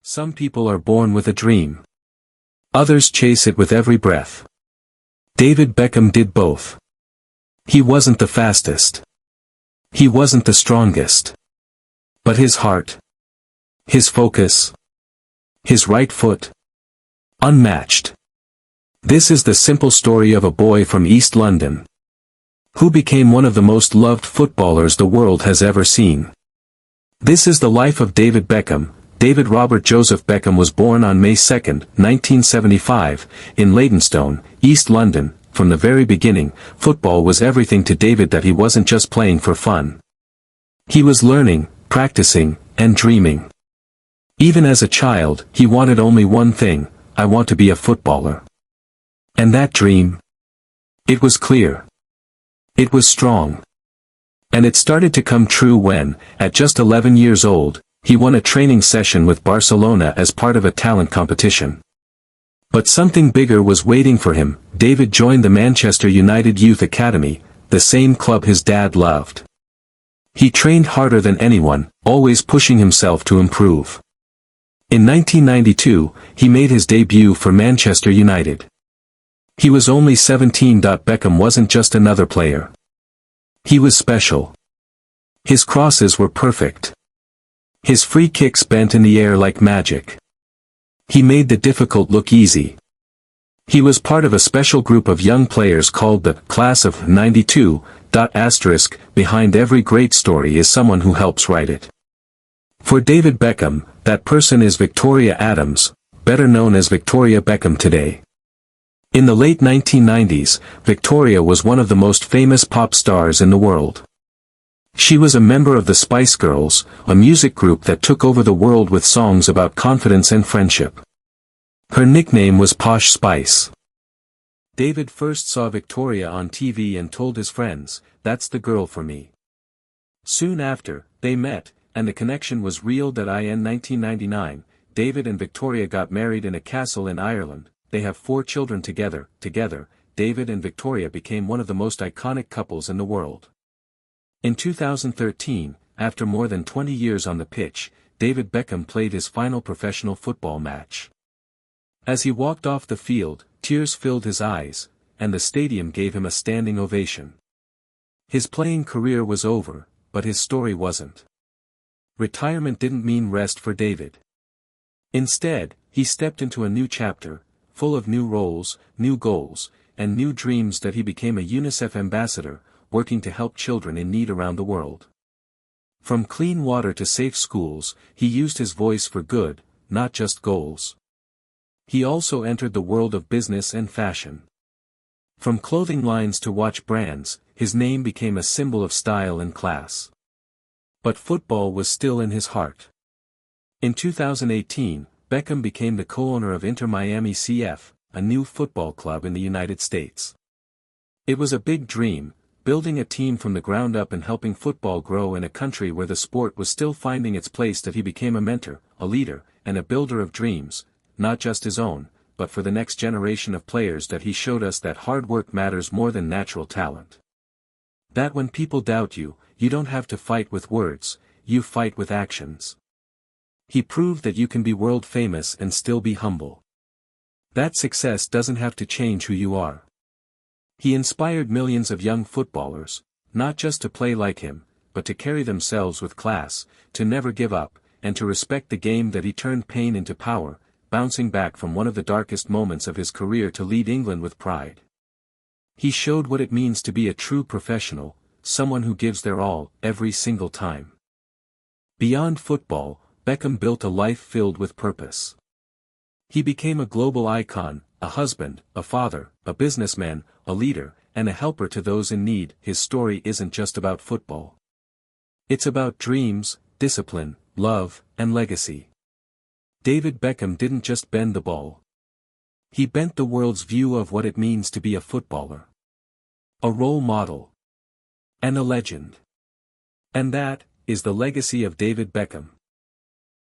Some people are born with a dream. Others chase it with every breath. David Beckham did both. He wasn't the fastest. He wasn't the strongest. But his heart, his focus, his right foot, unmatched. This is the simple story of a boy from East London, who became one of the most loved footballers the world has ever seen. This is the life of David Beckham. David Robert Joseph Beckham was born on May 2, 1975, in Leytonstone, East London. From the very beginning, football was everything to David that he wasn't just playing for fun. He was learning, practicing, and dreaming. Even as a child, he wanted only one thing: I want to be a footballer. And that dream? It was clear. It was strong. And it started to come true when, at just 11 years old, he won a training session with Barcelona as part of a talent competition. But something bigger was waiting for him. David joined the Manchester United Youth Academy, the same club his dad loved. He trained harder than anyone, always pushing himself to improve. In 1992, he made his debut for Manchester United. He was only 17. Beckham wasn't just another player. He was special. His crosses were perfect. His free kicks bent in the air like magic. He made the difficult look easy. He was part of a special group of young players called the Class of '92. Behind every great story is someone who helps write it. For David Beckham, that person is Victoria Adams, better known as Victoria Beckham today. In the late 1990s, Victoria was one of the most famous pop stars in the world. She was a member of the Spice Girls, a music group that took over the world with songs about confidence and friendship. Her nickname was Posh Spice. David first saw Victoria on TV and told his friends, "That's the girl for me." Soon after, they met, and the connection was real. In 1999, David and Victoria got married in a castle in Ireland. They have 4 children together. Together, David and Victoria became one of the most iconic couples in the world. In 2013, after more than 20 years on the pitch, David Beckham played his final professional football match. As he walked off the field, tears filled his eyes, and the stadium gave him a standing ovation. His playing career was over, but his story wasn't. Retirement didn't mean rest for David. Instead, he stepped into a new chapter, full of new roles, new goals, and new dreams. He became a UNICEF ambassador, working to help children in need around the world. From clean water to safe schools, he used his voice for good, not just goals. He also entered the world of business and fashion. From clothing lines to watch brands, his name became a symbol of style and class. But football was still in his heart. In 2018, Beckham became the co-owner of Inter Miami CF, a new football club in the United States. It was a big dream, building a team from the ground up and helping football grow in a country where the sport was still finding its place. He became a mentor, a leader, and a builder of dreams, not just his own, but for the next generation of players. He showed us that hard work matters more than natural talent. That when people doubt you, you don't have to fight with words, you fight with actions. He proved that you can be world famous and still be humble. That success doesn't have to change who you are. He inspired millions of young footballers, not just to play like him, but to carry themselves with class, to never give up, and to respect the game. He turned pain into power, bouncing back from one of the darkest moments of his career to lead England with pride. He showed what it means to be a true professional, someone who gives their all, every single time. Beyond football, Beckham built a life filled with purpose. He became a global icon, a husband, a father, a businessman, a leader, and a helper to those in need. His story isn't just about football. It's about dreams, discipline, love, and legacy. David Beckham didn't just bend the ball. He bent the world's view of what it means to be a footballer. A role model. And a legend. And that is the legacy of David Beckham.